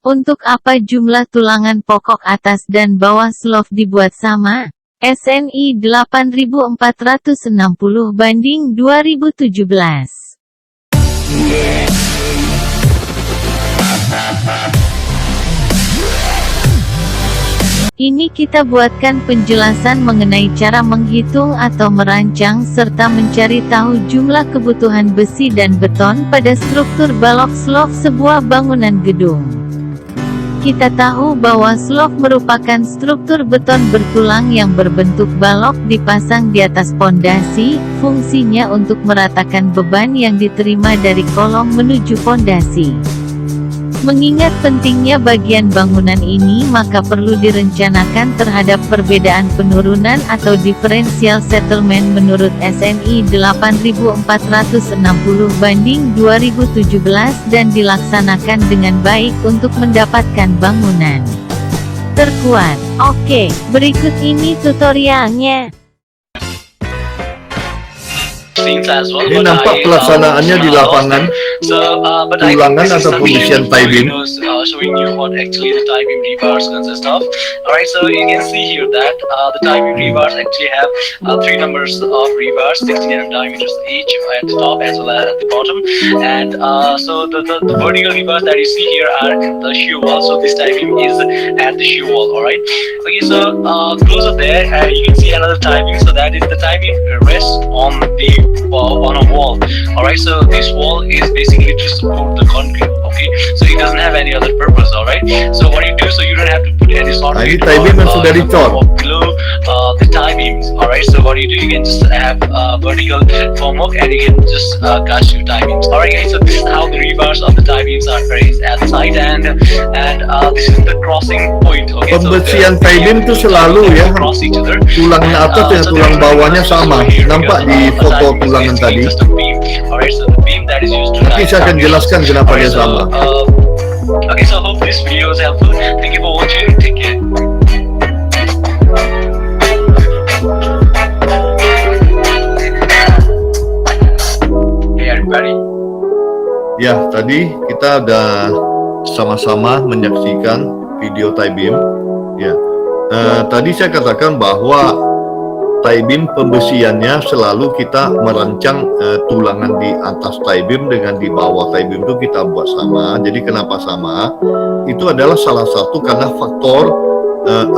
Untuk apa jumlah tulangan pokok atas dan bawah slope dibuat sama? SNI 8460 banding 2017. Ini kita buatkan penjelasan mengenai cara menghitung atau merancang serta mencari tahu jumlah kebutuhan besi dan beton pada struktur balok slope sebuah bangunan gedung. Kita tahu bahwa slope merupakan struktur beton bertulang yang berbentuk balok dipasang di atas pondasi, fungsinya untuk meratakan beban yang diterima dari kolom menuju pondasi. Mengingat pentingnya bagian bangunan ini, maka perlu direncanakan terhadap perbedaan penurunan atau differential settlement menurut SNI 8460 banding 2017 dan dilaksanakan dengan baik untuk mendapatkan bangunan terkuat. Oke, berikut ini tutorialnya. Ini nampak pelaksanaannya di lapangan, tulangan atau pembersihan tie beam. Showing you what actually the tie beam rebars consist of. Alright, so you can see here that the tie beam rebars actually have 3 numbers of rebars, 16 mm diameters each at the top as well as at the bottom. And so the vertical rebars that you see here are the shear wall. So this tie beam is at the shear wall. Alright. Okay, so closer there, you can see another tie beam. So that is the tie beam rests on a wall. Alright, so this wall is basically to support the concrete. Okay, so it doesn't have any other purpose. Alright, so what you do, so you don't have to put any sort of tie beam yang sudah dicor below the tie beams. Alright, so what you do, you can just have vertical formwork and you can just cast your tie beams. Alright guys, so this is how the rebars of the tie beams are raised at the side, and this is the crossing point. Okay, pembersihan tie beam itu selalu ya, tulangnya atas dan tulang bawahnya sama, nampak di foto tulangan tadi. Nanti saya akan jelaskan kenapa dia sama. Okay, so hope this video is helpful. Thank you for watching. Take care. Hey everybody. Ya, tadi kita udah sama-sama menyaksikan video tie beam. Ya, tadi saya katakan bahwa tie beam pembersihannya selalu kita merancang tulangan di atas tie beam dengan di bawah tie beam itu kita buat sama. Jadi kenapa sama? Itu adalah salah satu karena faktor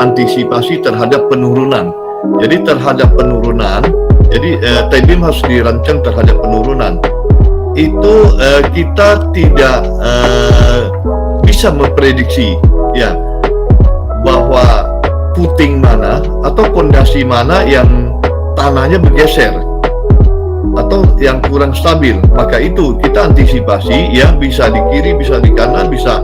antisipasi terhadap penurunan. Jadi terhadap penurunan, jadi tie beam harus dirancang terhadap penurunan. Itu kita tidak bisa memprediksi ya bahwa puting mana atau pondasi mana yang tanahnya bergeser atau yang kurang stabil, maka itu kita antisipasi ya, bisa di kiri, bisa di kanan, bisa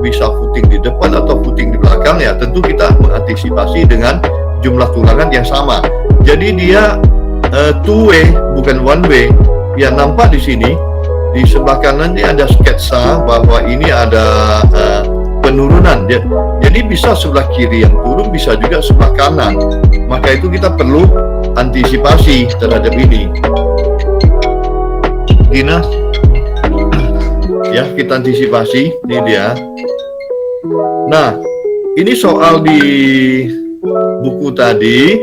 footing di depan atau footing di belakang ya. Tentu kita mengantisipasi dengan jumlah tulangan yang sama. Jadi dia two way bukan one way. Ya, nampak di sini di sebelah kanan ini ada sketsa bahwa ini ada penurunan. Jadi bisa sebelah kiri yang turun, bisa juga sebelah kanan. Maka itu kita perlu antisipasi terhadap ini. Gina, ya kita antisipasi. Ini dia. Nah, ini soal di buku tadi.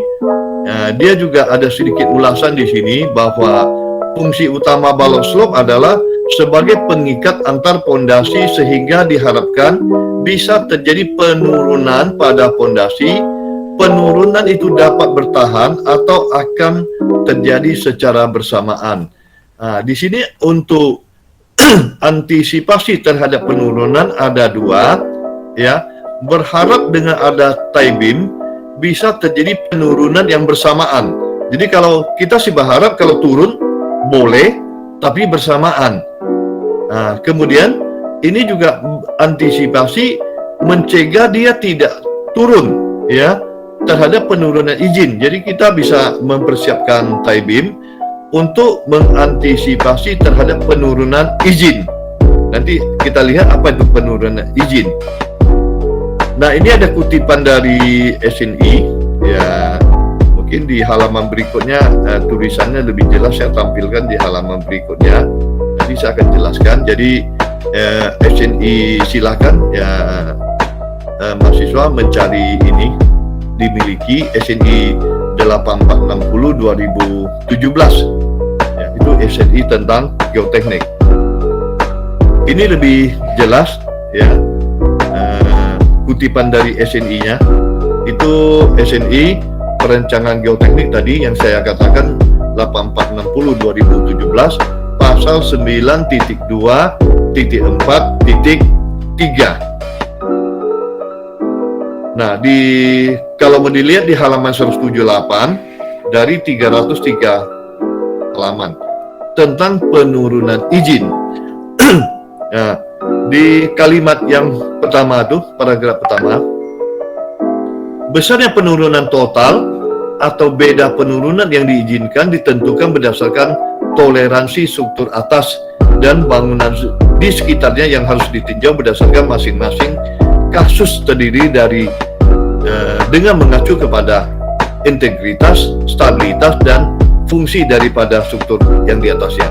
Dia juga ada sedikit ulasan di sini bahwa fungsi utama balok slope adalah sebagai pengikat antar pondasi sehingga diharapkan bisa terjadi penurunan pada pondasi. Penurunan itu dapat bertahan atau akan terjadi secara bersamaan. Di sini untuk antisipasi terhadap penurunan ada dua, ya. Berharap dengan ada tie beam bisa terjadi penurunan yang bersamaan. Jadi kalau kita sih berharap kalau turun boleh, tapi bersamaan. Kemudian ini juga antisipasi mencegah dia tidak turun ya terhadap penurunan izin. Jadi kita bisa mempersiapkan tie beam untuk mengantisipasi terhadap penurunan izin. Nanti kita lihat apa itu penurunan izin. Nah, ini ada kutipan dari SNI ya. Mungkin di halaman berikutnya tulisannya lebih jelas, saya tampilkan di halaman berikutnya. Nanti saya akan jelaskan. Jadi SNI silakan ya, mahasiswa mencari ini, dimiliki SNI 8460 2017 ya, itu SNI tentang geoteknik. Ini lebih jelas ya, kutipan dari SNI-nya itu SNI perencanaan geoteknik tadi yang saya katakan 8460 2017 pasal 9.2.4.3. Nah, kalau mau dilihat di halaman 178 dari 303 halaman tentang penurunan izin. Nah, di kalimat yang pertama tuh, paragraf pertama, besarnya penurunan total atau beda penurunan yang diizinkan ditentukan berdasarkan toleransi struktur atas dan bangunan di sekitarnya yang harus ditinjau berdasarkan masing-masing kasus terdiri dari dengan mengacu kepada integritas, stabilitas, dan fungsi daripada struktur yang di atasnya.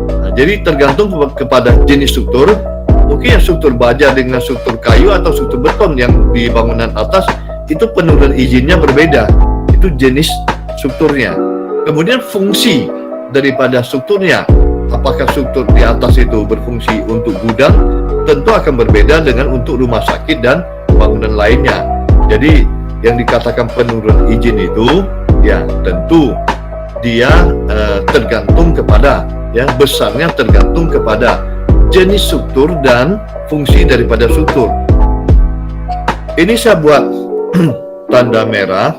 Nah, jadi tergantung kepada jenis struktur, mungkin yang struktur baja dengan struktur kayu atau struktur beton yang di bangunan atas, itu penurunan izinnya berbeda, itu jenis strukturnya. Kemudian fungsi daripada strukturnya, apakah struktur di atas itu berfungsi untuk gudang, tentu akan berbeda dengan untuk rumah sakit dan bangunan lainnya. Jadi yang dikatakan penurunan izin itu, ya tentu dia tergantung kepada, ya besarnya tergantung kepada jenis struktur dan fungsi daripada struktur. Ini saya buat tanda merah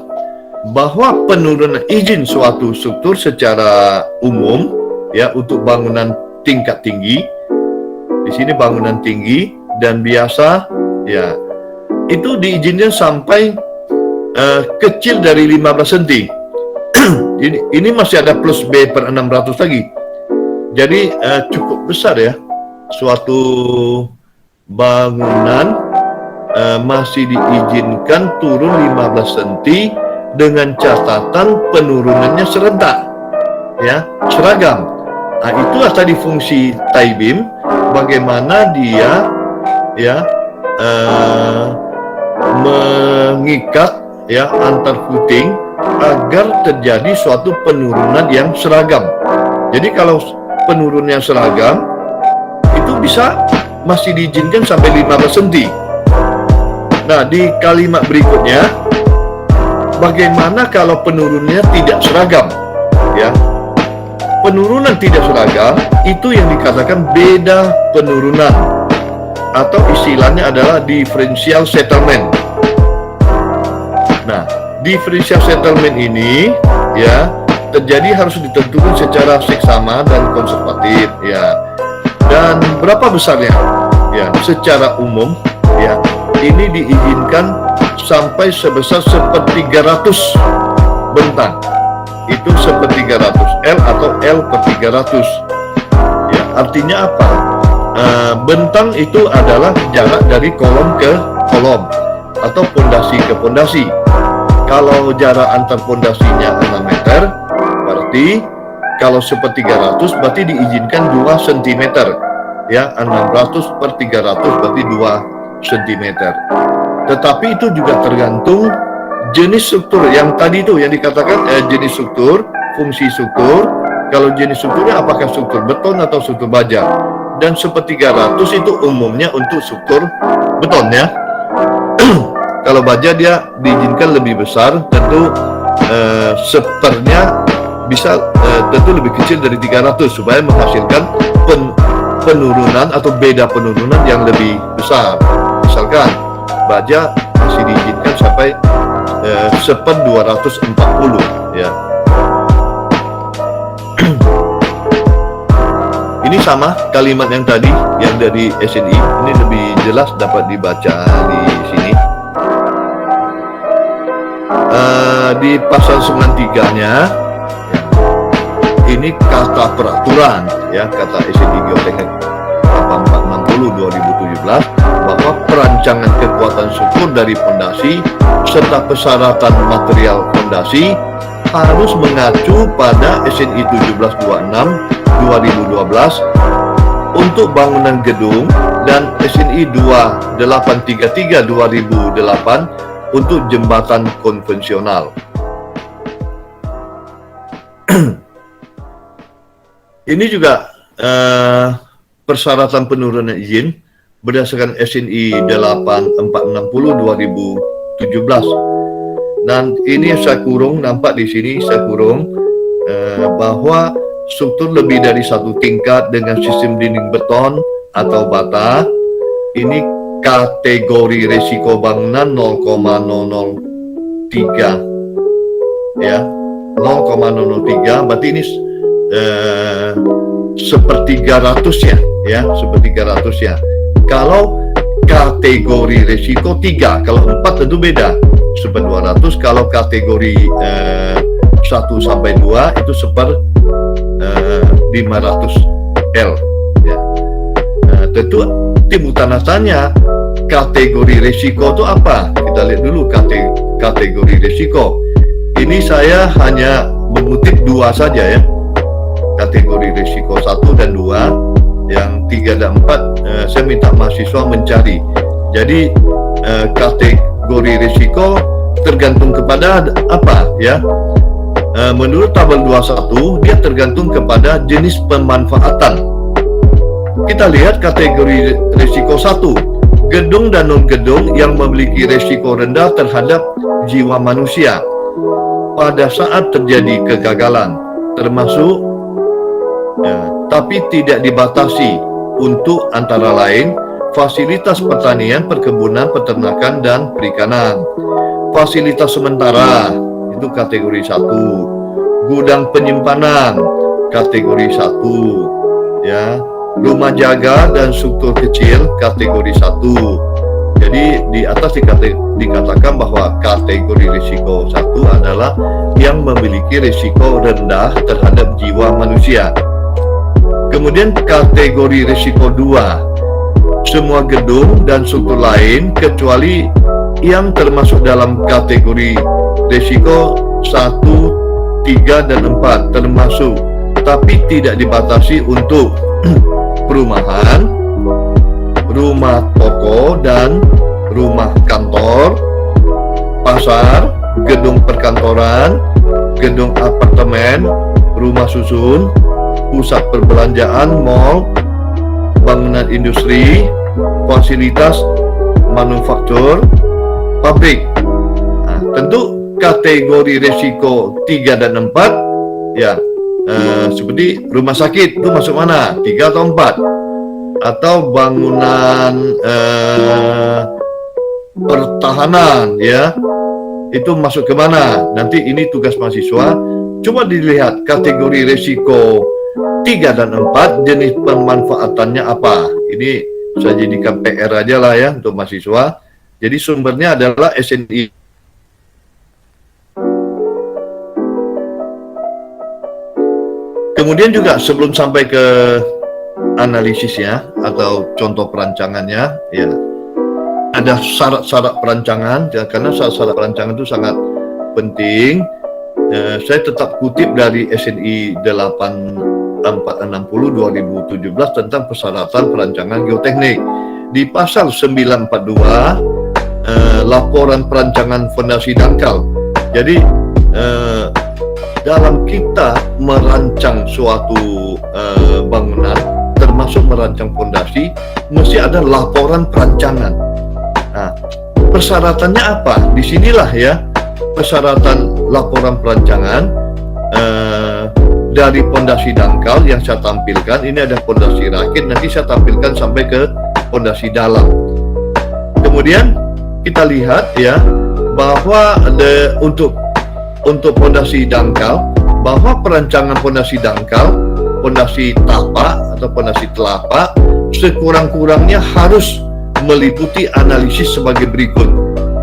bahwa penurunan izin suatu struktur secara umum ya untuk bangunan tingkat tinggi, di sini bangunan tinggi dan biasa ya itu diizinkan sampai kecil dari 15 cm. Ini masih ada plus B per 600 lagi. Jadi cukup besar ya. Suatu bangunan masih diizinkan turun 15 cm dengan catatan penurunannya serentak, ya, seragam. Nah, itulah tadi fungsi tie beam, bagaimana dia ya mengikat ya antar footing agar terjadi suatu penurunan yang seragam. Jadi kalau penurunannya seragam itu bisa masih diizinkan sampai 15 cm. Nah, di kalimat berikutnya, bagaimana kalau penurunannya tidak seragam? Ya, penurunan tidak seragam itu yang dikatakan beda penurunan, atau istilahnya adalah differential settlement. Nah, differential settlement ini ya terjadi harus ditentukan secara seksama dan konservatif ya. Dan berapa besarnya? Ya, secara umum ya ini diizinkan sampai sebesar 1/300 bentang. Itu 1/300 L atau L per 300. Ya, artinya apa? Bentang itu adalah jarak dari kolom ke kolom atau pondasi ke pondasi. Kalau jarak antar pondasinya 6 meter, berarti kalau 1/300 berarti diizinkan 2 cm. Ya, 600 per 300 berarti 2 cm. Tetapi itu juga tergantung jenis struktur yang tadi itu yang dikatakan jenis struktur, fungsi struktur. Kalau jenis strukturnya apakah struktur beton atau struktur baja. Dan 1/300 itu umumnya untuk struktur beton ya. Kalau baja dia diizinkan lebih besar, tentu sepernya bisa tentu lebih kecil dari 300 supaya menghasilkan penurunan atau beda penurunan yang lebih besar. Misalkan baja masih diizinkan sampai 1/240 ya. Ini sama kalimat yang tadi yang dari SNI, ini lebih jelas dapat dibaca di sini. Di pasal 93-nya ya, ini kata peraturan ya, kata SNI Geoteknik 8460 2017 bahwa perancangan kekuatan struktur dari fondasi serta persyaratan material fondasi harus mengacu pada SNI 1726 2012 untuk bangunan gedung dan SNI 2833 2008 untuk jembatan konvensional. Ini juga persyaratan penurunan izin berdasarkan SNI 8460 2017. Dan ini saya kurung, nampak di sini saya kurung bahwa struktur lebih dari satu tingkat dengan sistem dinding beton atau bata ini kategori resiko bangunan 0,003 ya, 0,003, berarti ini sepertiga ratus ya, sepertiga ratus ya. Kalau kategori resiko 3, kalau 4 tentu beda, 1/200. Kalau kategori 1 sampai 2 itu 1/500 L ya. Tentu timbul tanda tanya, kategori resiko itu apa? Kita lihat dulu kategori resiko. Ini saya hanya mengutip 2 saja ya, kategori risiko 1 dan 2, yang 3 dan 4 saya minta mahasiswa mencari. Jadi kategori risiko tergantung kepada apa ya? Menurut tabel 21 dia tergantung kepada jenis pemanfaatan. Kita lihat kategori risiko 1, gedung dan non-gedung yang memiliki risiko rendah terhadap jiwa manusia pada saat terjadi kegagalan, termasuk tapi tidak dibatasi untuk antara lain fasilitas pertanian, perkebunan, peternakan, dan perikanan. Fasilitas sementara itu kategori 1, gudang penyimpanan kategori 1 ya, rumah jaga dan struktur kecil kategori 1. Jadi di atas dikatakan bahwa kategori risiko 1 adalah yang memiliki risiko rendah terhadap jiwa manusia. Kemudian kategori risiko 2, semua gedung dan struktur lain kecuali yang termasuk dalam kategori risiko 1, 3, dan 4 termasuk, tapi tidak dibatasi untuk perumahan, rumah toko dan rumah kantor, pasar, gedung perkantoran, gedung apartemen, rumah susun, pusat perbelanjaan, mal, bangunan industri, fasilitas manufaktur, pabrik. Nah, tentu kategori risiko 3 dan 4 ya, seperti rumah sakit itu masuk mana? 3 atau 4? Atau bangunan pertahanan ya, itu masuk ke mana? Nanti ini tugas mahasiswa. Coba dilihat kategori risiko 3 dan 4, jenis pemanfaatannya apa. Ini saya jadikan PR aja lah ya untuk mahasiswa. Jadi sumbernya adalah SNI. Kemudian juga sebelum sampai ke analisisnya atau contoh perancangannya ya, ada syarat-syarat perancangan ya, karena syarat-syarat perancangan itu sangat penting. Saya tetap kutip dari SNI 8460 2017 tentang persyaratan perancangan geoteknik. Di pasal 942 laporan perancangan fondasi dangkal. Jadi dalam kita merancang suatu bangunan, termasuk merancang fondasi, mesti ada laporan perancangan. Nah, persyaratannya apa? Disinilah ya persyaratan laporan perancangan dari fondasi dangkal yang saya tampilkan. Ini ada fondasi rakit, nanti saya tampilkan sampai ke fondasi dalam. Kemudian kita lihat ya bahwa untuk fondasi dangkal, bahwa perancangan fondasi dangkal, fondasi tapak atau fondasi telapak sekurang-kurangnya harus meliputi analisis sebagai berikut.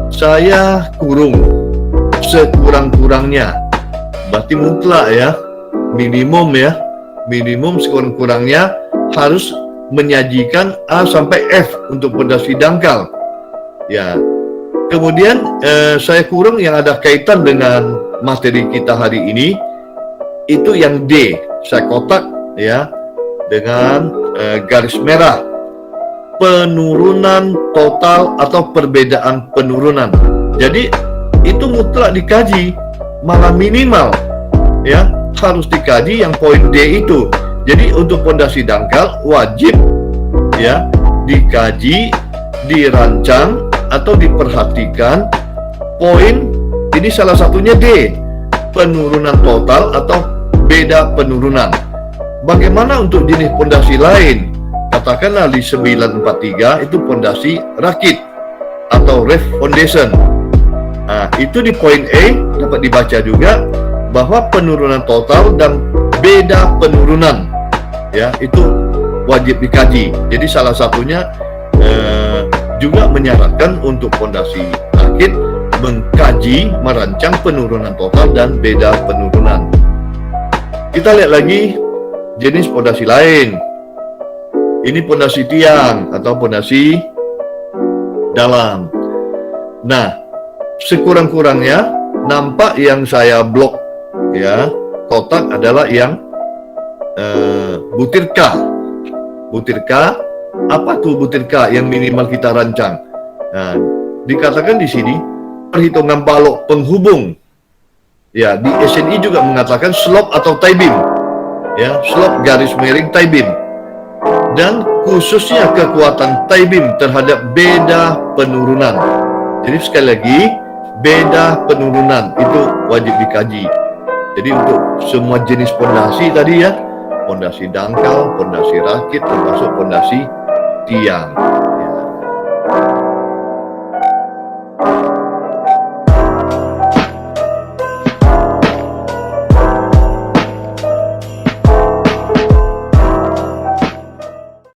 Saya kurung sekurang-kurangnya, berarti mutlak ya, minimum sekurang-kurangnya harus menyajikan A sampai F untuk fondasi dangkal ya. Kemudian saya kurung yang ada kaitan dengan materi kita hari ini, itu yang D saya kotak ya, dengan garis merah penurunan total atau perbedaan penurunan. Jadi itu mutlak dikaji, malah minimal ya harus dikaji yang poin D itu. Jadi untuk pondasi dangkal wajib ya dikaji, dirancang atau diperhatikan poin ini, salah satunya D, penurunan total atau beda penurunan. Bagaimana untuk jenis pondasi lain? Katakanlah di 943 itu pondasi rakit atau ref foundation. Nah, itu di poin E dapat dibaca juga bahwa penurunan total dan beda penurunan ya itu wajib dikaji. Jadi salah satunya juga menyarankan untuk pondasi rakit mengkaji, merancang penurunan total dan beda penurunan. Kita lihat lagi jenis pondasi lain. Ini pondasi tiang atau pondasi dalam. Nah, sekurang-kurangnya nampak yang saya blok ya kotak adalah yang butir K. Butir K, apa tuh butir K yang minimal kita rancang? Nah, dikatakan di sini perhitungan balok penghubung. Ya, di SNI juga mengatakan slope atau tie beam. Ya, slope garis miring tie beam. Dan khususnya kekuatan tie beam terhadap beda penurunan. Jadi sekali lagi, beda penurunan itu wajib dikaji. Jadi untuk semua jenis pondasi tadi ya, pondasi dangkal, pondasi rakit, termasuk pondasi tiang.